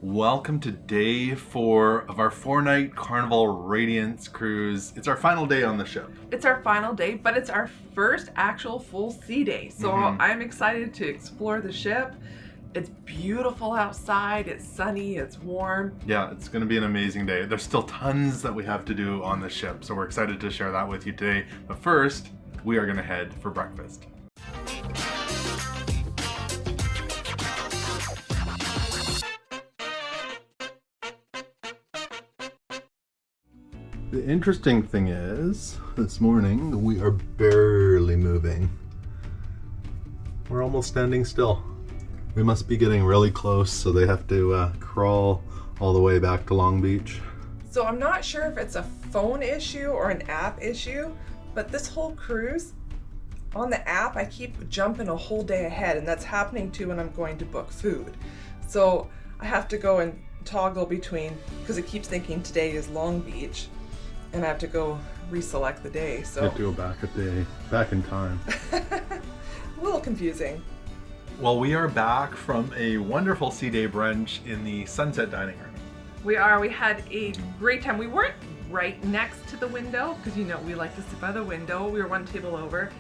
Welcome to day 4 of our 4-night Carnival Radiance cruise. It's our final day on the ship. It's our final day, but it's our first actual full sea day. So I'm excited to explore the ship. It's beautiful outside, it's sunny, it's warm. Yeah, it's going to be an amazing day. There's still tons that we have to do on the ship, so we're excited to share that with you today. But first, we are going to head for breakfast. The interesting thing is, this morning we are barely moving. We're almost standing still. We must be getting really close, so they have to crawl all the way back to Long Beach. So I'm not sure if it's a phone issue or an app issue, but this whole cruise, on the app I keep jumping a whole day ahead, and that's happening too when I'm going to book food. So I have to go and toggle between, because it keeps thinking today is Long Beach, and I have to go reselect the day. So You have to go back in time. a little confusing. Well, we are back from a wonderful sea day brunch in the Sunset Dining Room. We had a great time. We weren't right next to the window, because you know we like to sit by the window. We were one table over,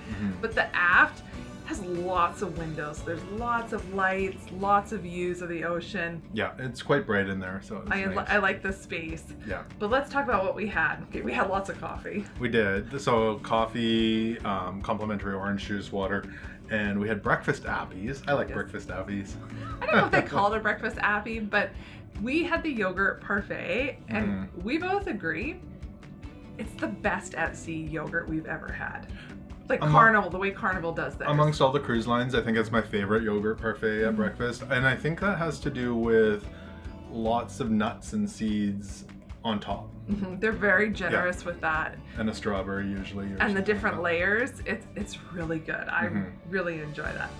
but the aft has lots of windows. There's lots of lights, lots of views of the ocean. Yeah, it's quite bright in there, so it's nice. I like the space. Yeah. But let's talk about what we had. Okay, we had lots of coffee. We did. So coffee, complimentary orange juice, water, and we had breakfast appies. I like breakfast appies. I don't know if they called it breakfast appy, but we had the yogurt parfait, and we both agree it's the best at sea yogurt we've ever had. Like Carnival, the way Carnival does theirs. Amongst all the cruise lines, I think it's my favorite yogurt parfait at breakfast. And I think that has to do with lots of nuts and seeds on top. They're very generous with that. And a strawberry usually. And the different layers, it's really good. I really enjoy that.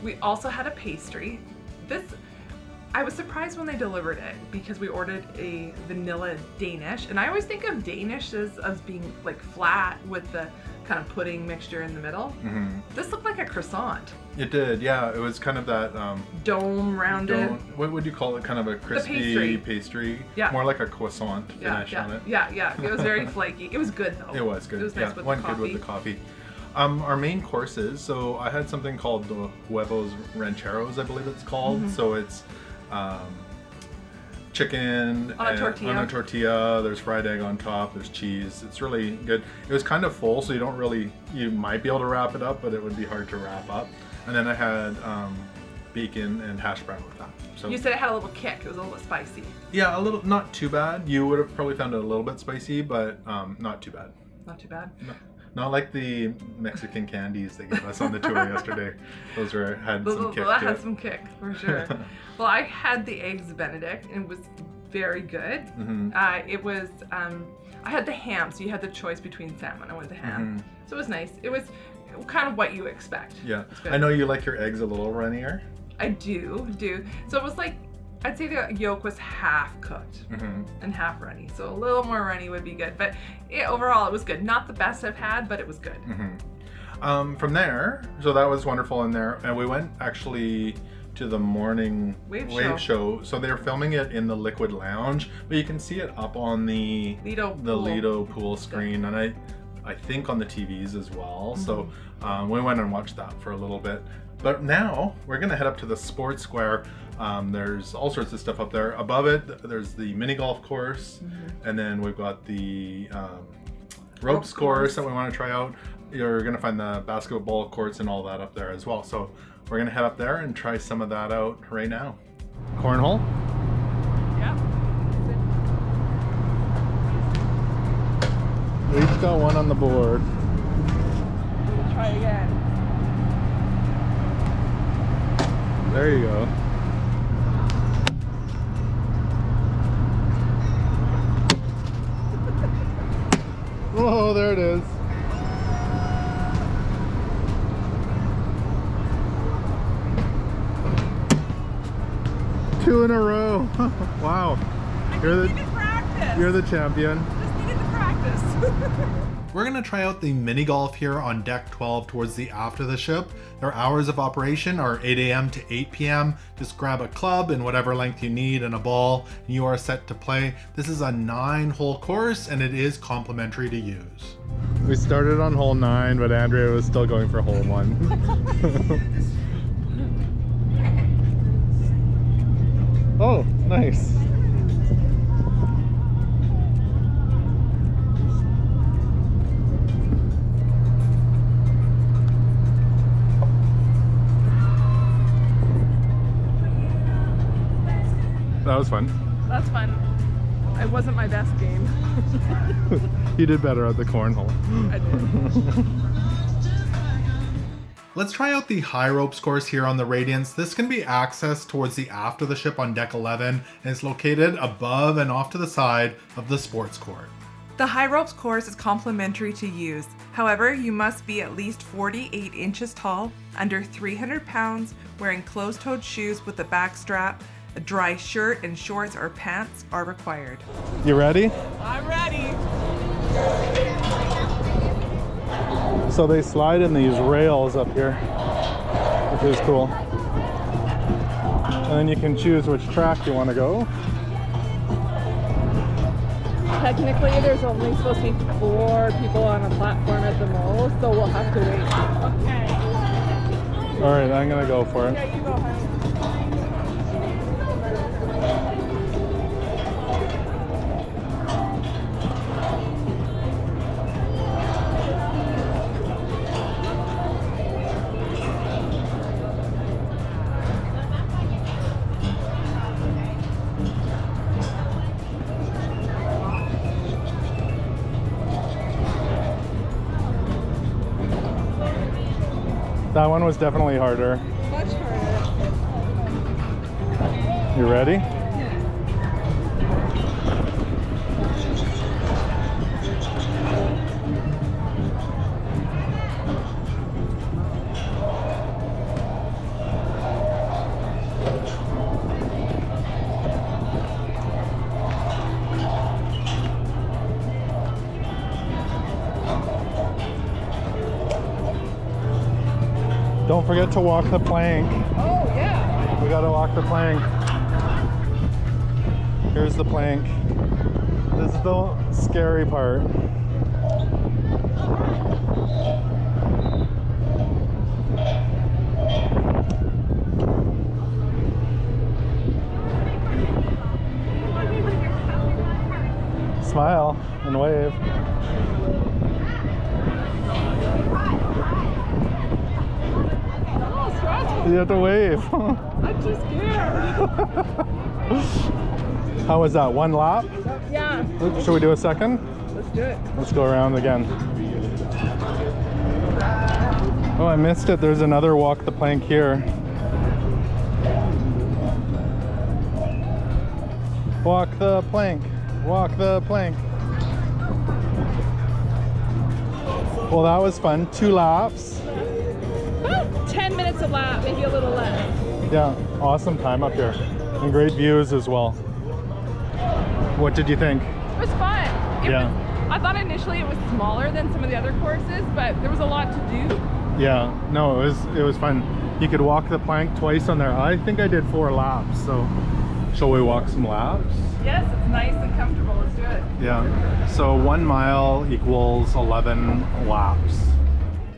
We also had a pastry. I was surprised when they delivered it, because we ordered a vanilla Danish, and I always think of Danish as being like flat with the kind of pudding mixture in the middle. This looked like a croissant. It did, yeah. It was kind of that dome rounded. What would you call it? Kind of a crispy pastry. Yeah. More like a croissant finish on it. Yeah. It was very flaky. It was good though. It was good. It was nice with the coffee. Good with the coffee. Our main courses. So I had something called the huevos rancheros, I believe it's called. So it's chicken on a tortilla. There's fried egg on top. There's cheese. It's really good. It was kind of full, so you might be able to wrap it up, but it would be hard to wrap up. And then I had bacon and hash brown with that. So you said it had a little kick. It was a little bit spicy. Yeah, a little. Not too bad. You would have probably found it a little bit spicy, but not too bad. Not too bad. No. Not like the Mexican candies they gave us on the tour yesterday. Those had some kick. That had some kick, for sure. Well, I had the eggs Benedict, and it was very good. It was, I had the ham, so you had the choice between salmon. I went the ham. So it was nice. It was kind of what you expect. Yeah. I know you like your eggs a little runnier. I do. So it was like, I'd say the yolk was half cooked and half runny. So a little more runny would be good. But overall, it was good. Not the best I've had, but it was good. From there, so that was wonderful in there. And we went actually to the morning wave show. So they're filming it in the Liquid Lounge, but you can see it up on the Lido pool screen. And I think on the TVs as well. So we went and watched that for a little bit. But now we're gonna head up to the sports square. There's all sorts of stuff up there. Above it, there's the mini golf course, and then we've got the ropes course that we want to try out. You're gonna find the basketball courts and all that up there as well. So we're gonna head up there and try some of that out right now. Cornhole? Yeah. We each got one on the board. We'll try again. There you go. Whoa, there it is. Two in a row. Wow. You're the champion. Just needed to practice. We're going to try out the mini golf here on deck 12 towards the aft of the ship. Their hours of operation are 8 a.m. to 8 p.m. Just grab a club in whatever length you need and a ball, and you are set to play. This is a 9-hole course, and it is complimentary to use. We started on hole 9, but Andrea was still going for hole 1. Oh, nice. That was fun. That's fun. It wasn't my best game. You did better at the cornhole. I did. Let's try out the high ropes course here on the Radiance. This can be accessed towards the aft of the ship on deck 11, and it's located above and off to the side of the sports court. The high ropes course is complimentary to use. However, you must be at least 48 inches tall, under 300 pounds, wearing closed-toed shoes with a back strap. A dry shirt and shorts or pants are required. You ready? I'm ready. So they slide in these rails up here, which is cool. And then you can choose which track you want to go. Technically, there's only supposed to be 4 people on a platform at the most, so we'll have to wait. Okay. All right, I'm gonna go for it. Yeah, you go, honey. That one was definitely harder. Much harder. You ready? Don't forget to walk the plank. Oh, yeah. We gotta walk the plank. Here's the plank. This is the scary part. Smile and wave. You have to wave. I'm too scared. How was that? 1 lap? Yeah. Should we do a second? Let's do it. Let's go around again. Oh, I missed it. There's another walk the plank here. Walk the plank. Walk the plank. Well, that was fun. 2 laps. 10 minutes a lap, maybe a little less. Yeah, awesome time up here. And great views as well. What did you think? It was fun. I thought initially it was smaller than some of the other courses, but there was a lot to do. Yeah, no, it was fun. You could walk the plank twice on there. I think I did 4 laps, so shall we walk some laps? Yes, it's nice and comfortable. Let's do it. Yeah, so 1 mile equals 11 laps.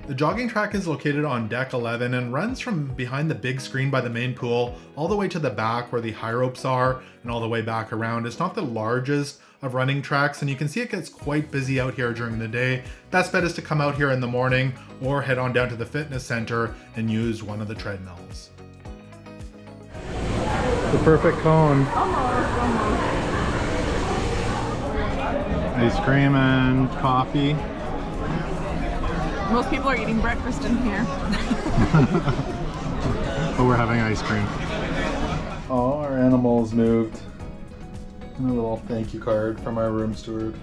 The jogging track is located on deck 11 and runs from behind the big screen by the main pool all the way to the back where the high ropes are and all the way back around. It's not the largest of running tracks, and you can see it gets quite busy out here during the day. Best bet is to come out here in the morning or head on down to the fitness center and use one of the treadmills. The perfect cone. Ice cream and coffee. Most people are eating breakfast in here. But we're having ice cream. Oh, our animals moved. And a little thank you card from our room steward.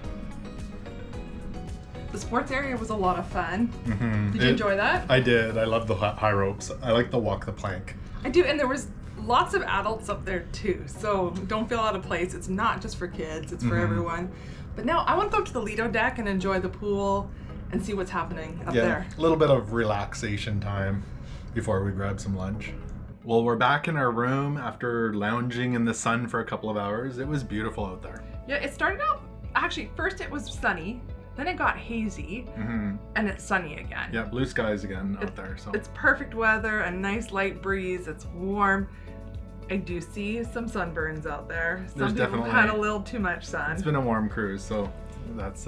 The sports area was a lot of fun. Mm-hmm. Did you enjoy that? I did. I love the high ropes. I like the walk the plank. I do, and there was lots of adults up there too, so don't feel out of place. It's not just for kids, it's for everyone. But now I want to go to the Lido deck and enjoy the pool and see what's happening up there. A little bit of relaxation time before we grab some lunch. Well, we're back in our room after lounging in the sun for a couple of hours. It was beautiful out there. Yeah, it started out, actually, first it was sunny, then it got hazy, and it's sunny again. Yeah, blue skies again out there. So it's perfect weather, a nice light breeze, it's warm. I do see some sunburns out there. Some people have had a little too much sun. It's been a warm cruise, so that's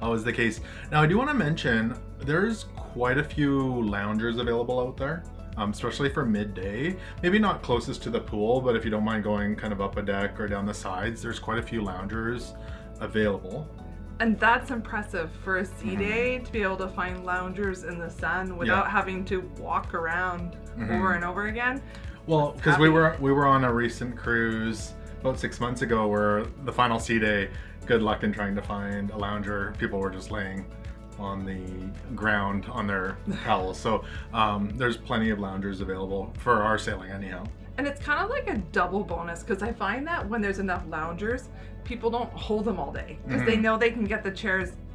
always the case. Now, I do want to mention, there's quite a few loungers available out there. Especially for midday. Maybe not closest to the pool, but if you don't mind going kind of up a deck or down the sides, there's quite a few loungers available. And that's impressive for a sea day to be able to find loungers in the sun without having to walk around over and over again. Well, because we were on a recent cruise about 6 months ago where the final sea day, good luck in trying to find a lounger. People were just laying on the ground on their towels. So there's plenty of loungers available for our sailing anyhow. And it's kind of like a double bonus because I find that when there's enough loungers, people don't hold them all day because they know they can get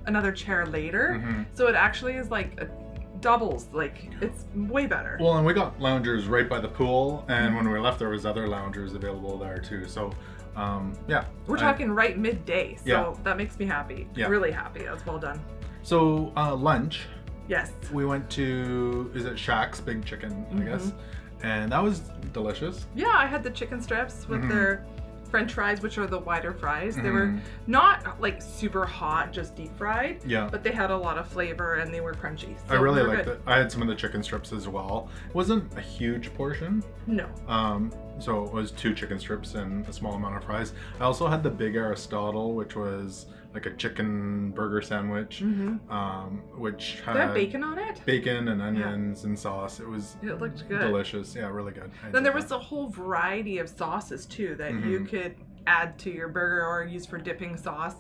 another chair later. So it actually is like doubles, like it's way better. Well, and we got loungers right by the pool, and when we left there was other loungers available there too. So we're talking right midday, so that makes me happy. Really happy. That's well done. So lunch. Yes. We went to, is it Shaq's Big Chicken, I guess, and that was delicious. Yeah, I had the chicken strips with their French fries, which are the wider fries. They were not like super hot, just deep fried. Yeah. But they had a lot of flavor and they were crunchy. So I really liked it. I had some of the chicken strips as well. It wasn't a huge portion. No. So it was 2 chicken strips and a small amount of fries. I also had the Big Aristotle, which was like a chicken burger sandwich, which had... Did it have bacon on it? Bacon and onions and sauce. It looked good. Delicious. Yeah, really good. Then there was a whole variety of sauces too that you could add to your burger or use for dipping sauce.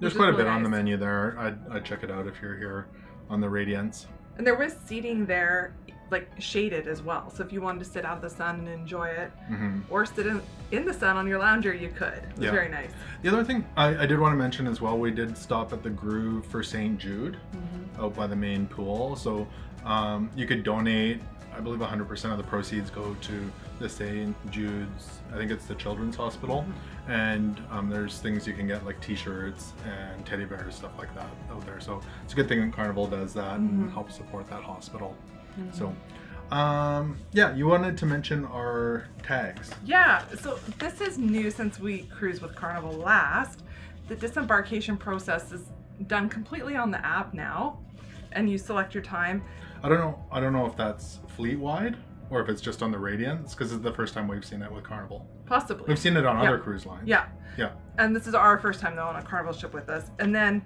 There's quite a bit on the menu there. I'd check it out if you're here on the Radiance. And there was seating there, like shaded as well. So if you wanted to sit out in the sun and enjoy it, or sit in the sun on your lounger, you could. It was very nice. The other thing I did want to mention as well, we did stop at the Groove for St. Jude out by the main pool. So you could donate, I believe 100% of the proceeds go to the St. Jude's, I think it's the Children's Hospital. And there's things you can get like t-shirts and teddy bears, stuff like that out there. So it's a good thing that Carnival does that and helps support that hospital. So you wanted to mention our tags. Yeah, so this is new since we cruised with Carnival last. The disembarkation process is done completely on the app now, and you select your time. I don't know if that's fleet-wide or if it's just on the Radiance, because it's the first time we've seen it with Carnival. Possibly. We've seen it on other cruise lines. Yeah. And this is our first time though on a Carnival ship with us. And then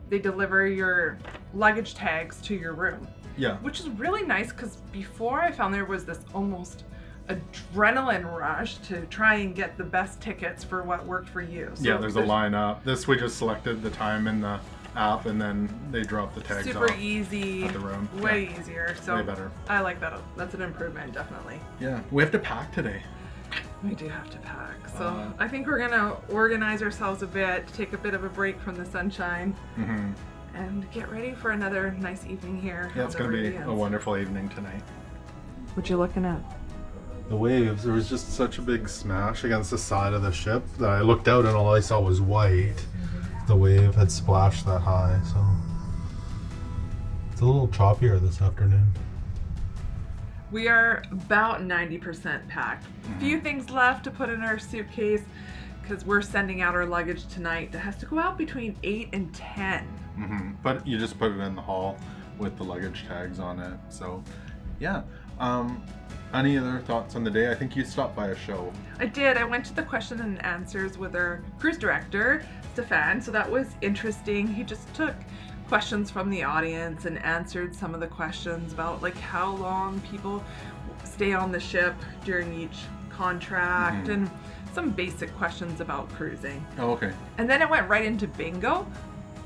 they deliver your luggage tags to your room. Yeah. Which is really nice because before I found there was this almost adrenaline rush to try and get the best tickets for what worked for you. So there's a line up. This, we just selected the time in the app and then they drop the tags super off easy at the room. Way easier. So way better. I like that. That's an improvement, definitely. Yeah. We have to pack today. We do have to pack. So I think we're gonna organize ourselves a bit, take a bit of a break from the sunshine, and get ready for another nice evening here. Yeah, it's gonna be a wonderful evening tonight. What you looking at? The waves. There was just such a big smash against the side of the ship that I looked out and all I saw was white. The wave had splashed that high, so it's a little choppier this afternoon. We are about 90% packed. A few things left to put in our suitcase because we're sending out our luggage tonight that has to go out between 8 and 10. But you just put it in the hall with the luggage tags on it. So, yeah. Any other thoughts on the day? I think you stopped by a show. I did. I went to the question and answers with our cruise director, Stefan. So that was interesting. He just took questions from the audience and answered some of the questions about like how long people stay on the ship during each contract and some basic questions about cruising. Oh, okay. And then it went right into bingo.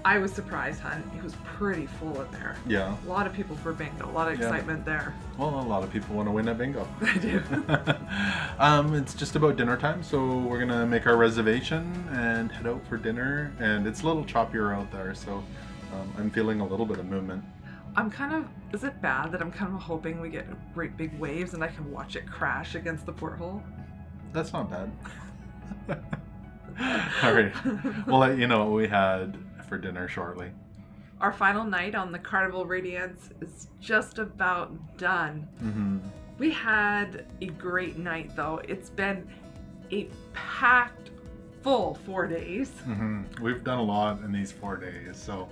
I was surprised, hon. It was pretty full in there. Yeah. A lot of people for bingo. A lot of excitement there. Well, a lot of people want to win at bingo. I do. It's just about dinner time, so we're gonna make our reservation and head out for dinner. And it's a little choppier out there, so I'm feeling a little bit of movement. Is it bad that I'm kind of hoping we get great big waves and I can watch it crash against the porthole? That's not bad. All right. We'll let you know what we had for dinner shortly. Our final night on the Carnival Radiance is just about done. Mm-hmm. We had a great night though. It's been a packed full 4 days. Mm-hmm. We've done a lot in these 4 days, so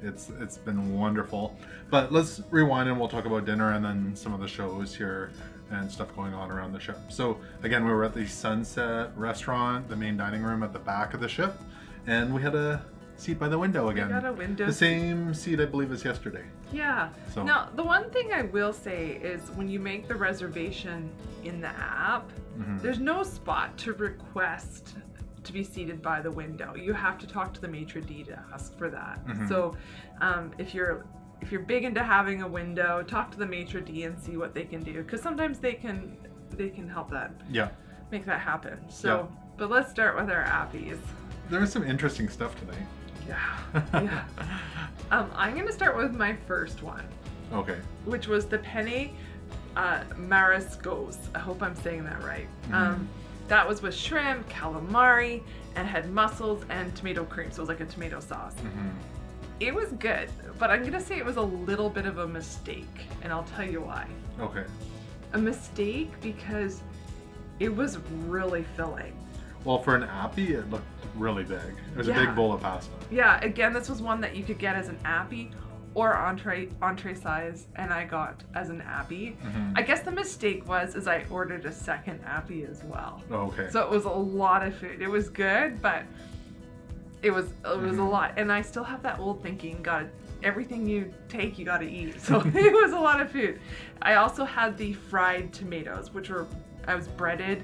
it's been wonderful. But let's rewind and we'll talk about dinner and then some of the shows here and stuff going on around the ship. So again, we were at the Sunset restaurant, the main dining room at the back of the ship, and we had a seat by the window again. We got a window The same seat I believe as yesterday. Yeah. So. Now, the one thing I will say is when you make the reservation in the app, Mm-hmm. there's no spot to request to be seated by the window. You have to talk to the maitre d' to ask for that. Mm-hmm. So if you're big into having a window, talk to the maitre d' and see what they can do, because sometimes they can help that. Yeah. Make that happen. So, But let's start with our appies. There was some interesting stuff today. Yeah. I'm gonna start with my first one. Okay. Which was the penne mariscos. I hope I'm saying that right. Mm-hmm. That was with shrimp, calamari, and had mussels and tomato cream. So it was like a tomato sauce. Mm-hmm. It was good, but I'm gonna say it was a little bit of a mistake, and I'll tell you why. Okay. A mistake because it was really filling. Well, for an appy, it looked really big. It was a big bowl of pasta. Yeah, again, this was one that you could get as an appy or entree size, and I got as an appy. Mm-hmm. I guess the mistake was I ordered a second appy as well. Oh, okay. So it was a lot of food. It was good, but it was a lot. And I still have that old thinking, God, everything you take, you got to eat. So it was a lot of food. I also had the fried tomatoes, I was breaded,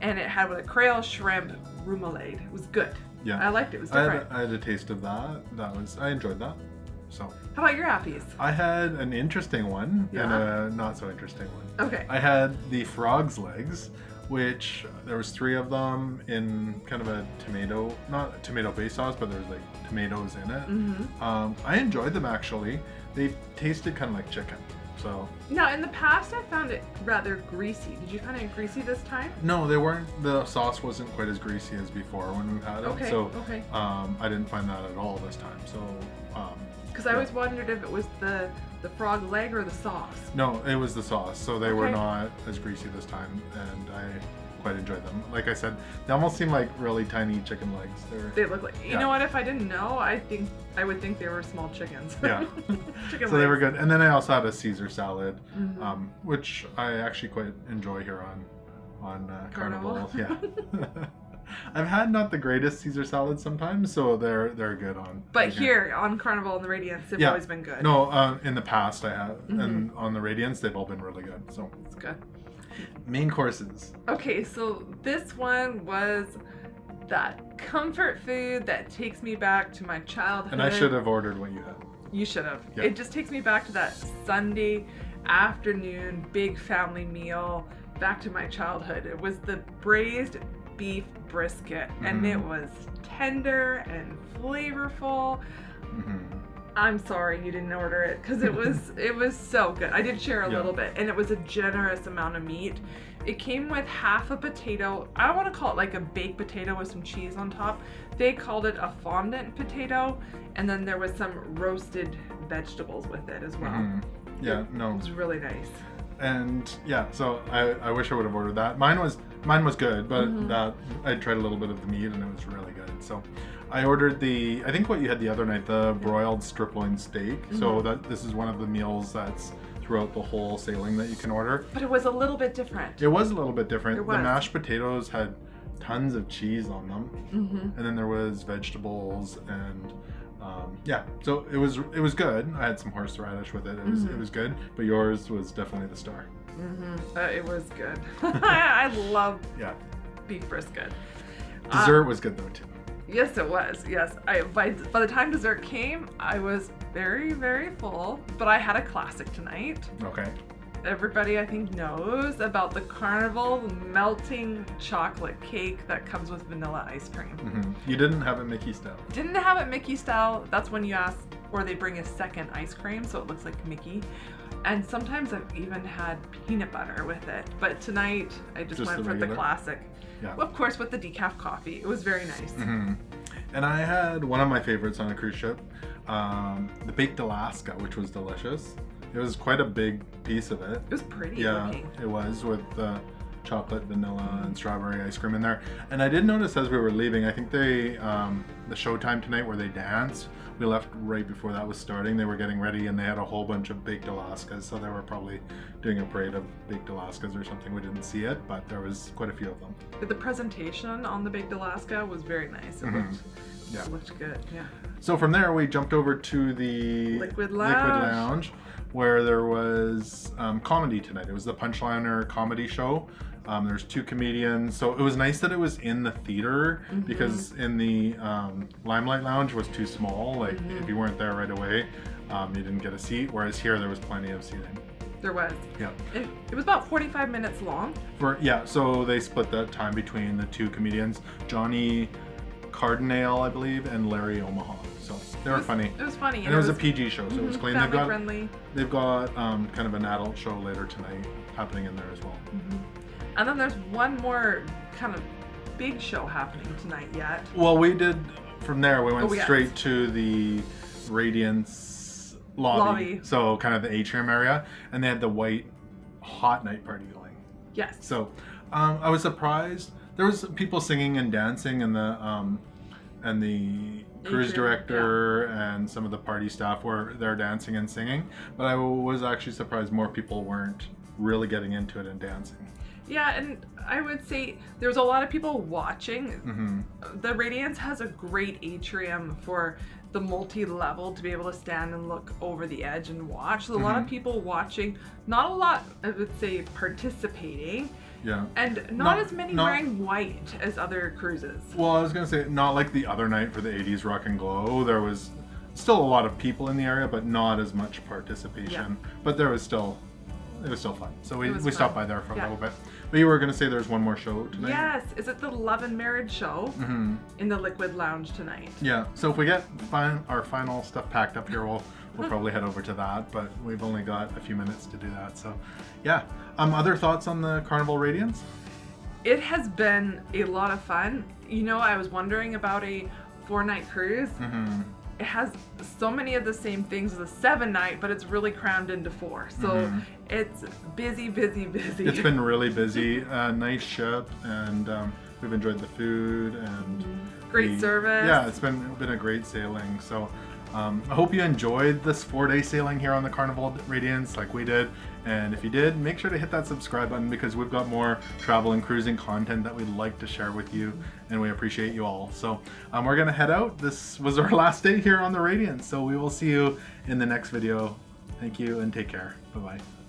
and it had with a Creole shrimp remoulade. It was good. Yeah. I liked it. It was different. I had a taste of that. I enjoyed that. So. How about your appies? I had an interesting one and Yeah? a not so interesting one. Okay. I had the frog's legs, which there was 3 of them in kind of a tomato, not a tomato-based sauce, but there was like tomatoes in it. Mm-hmm. I enjoyed them actually. They tasted kind of like chicken. So. Now, in the past, I found it rather greasy. Did you find it greasy this time? No, they weren't. The sauce wasn't quite as greasy as before when we had it. Okay. So, Okay. I didn't find that at all this time. So. Because I always wondered if it was the frog leg or the sauce. No, it was the sauce. So they were Okay. not as greasy this time, and I quite enjoyed them. Like I said, they almost seem like really tiny chicken legs. They look like. You Yeah. know what? If I didn't know, I would think they were small chickens. Yeah. Chicken So they were legs. good. And then I also had a Caesar salad, Mhm. which I actually quite enjoy here on Carnival. Yeah. I've had not the greatest Caesar salads sometimes, so they're good on. But again. here on Carnival and the Radiance, they've always been good. No, in the past I have, Mm-hmm. and on the Radiance they've all been really good. So It's good. main courses. Okay, so this one was that comfort food that takes me back to my childhood. And I should have ordered what you had. You should have. Yeah. It just takes me back to that Sunday afternoon big family meal, back to my childhood. It was the braised beef brisket, and it was tender and flavorful. Mm-hmm. I'm sorry you didn't order it because it was so good. I did share a Yeah. little bit, and it was a generous amount of meat. It came with half a potato. I don't want to call it like a baked potato with some cheese on top. They called it a fondant potato, and then there was some roasted vegetables with it as well. Mm-hmm. Yeah, It no. was really nice. And yeah, so I wish I would have ordered that. Mine was good, but Mm-hmm. that I tried a little bit of the meat and it was really good. So I ordered I think what you had the other night, the broiled strip loin steak. So this is one of the meals that's throughout the whole sailing that you can order. But it was a little bit different. It was a little bit different. It The was. mashed potatoes had tons of cheese on them, and then there was vegetables and so it was good. I had some horseradish with it. It was good, but yours was definitely the star. It was good. I love Yeah. beef brisket. Dessert was good though too. Yes, it was. Yes, by the time dessert came, I was very, very full. But I had a classic tonight. Okay. Everybody, I think, knows about the Carnival melting chocolate cake that comes with vanilla ice cream. Mm-hmm. You didn't have it Mickey style. Didn't have it Mickey style. That's when you ask, or they bring a second ice cream, so it looks like Mickey. And sometimes I've even had peanut butter with it. But tonight, I just went for the classic. Yeah. Of course, with the decaf coffee. It was very nice. Mm-hmm. And I had one of my favorites on a cruise ship, the baked Alaska, which was delicious. It was quite a big piece of it. It was pretty looking. It was, with the chocolate, vanilla, and strawberry ice cream in there. And I did notice as we were leaving, I think they, the showtime tonight where they danced, we left right before that was starting. They were getting ready and they had a whole bunch of baked Alaskas. So they were probably doing a parade of baked Alaskas or something. We didn't see it, but there was quite a few of them. The presentation on the baked Alaska was very nice. It looked good, yeah. So from there, we jumped over to the Liquid Lounge, where there was comedy tonight. It was the Punchliner comedy show. There's 2 comedians, so it was nice that it was in the theater, because in the Limelight Lounge was too small. Like if you weren't there right away, you didn't get a seat. Whereas here there was plenty of seating. There was. Yeah. It was about 45 minutes long. So they split that time between the 2 comedians, Johnny Cardinale, I believe, and Larry Omaha. So they were funny. It was funny. And it was a PG show, so it was clean. Family friendly. They've got kind of an adult show later tonight happening in there as well. And then there's one more kind of big show happening tonight yet. Well, we did, from there we went straight to the Radiance lobby. So kind of the atrium area, and they had the white hot night party going. Yes. So I was surprised. There was people singing and dancing, and the cruise director and some of the party staff were there dancing and singing. But I was actually surprised more people weren't really getting into it and dancing. Yeah, and I would say there's a lot of people watching. The Radiance has a great atrium for the multi-level to be able to stand and look over the edge and watch. So a lot of people watching, not a lot, I would say, participating. Yeah. And not as many wearing white as other cruises. Well, I was going to say, not like the other night for the 80s Rock and Glow. There was still a lot of people in the area, but not as much participation. Yeah. But it was still fun. So we stopped by there for a little bit. But you were going to say there's one more show tonight? Yes. Is it the Love and Marriage show in the Liquid Lounge tonight? Yeah. So if we get our final stuff packed up here, we'll probably head over to that. But we've only got a few minutes to do that. So yeah. Other thoughts on the Carnival Radiance? It has been a lot of fun. You know, I was wondering about a 4-night cruise. It has so many of the same things as a 7-night, but it's really crammed into 4. So it's busy. It's been really busy. Nice ship, and we've enjoyed the food and great service. Yeah, it's been a great sailing. So I hope you enjoyed this 4-day sailing here on the Carnival Radiance like we did. And if you did, make sure to hit that subscribe button, because we've got more travel and cruising content that we'd like to share with you, and we appreciate you all. So we're going to head out. This was our last day here on the Radiance, so we will see you in the next video. Thank you and take care. Bye-bye.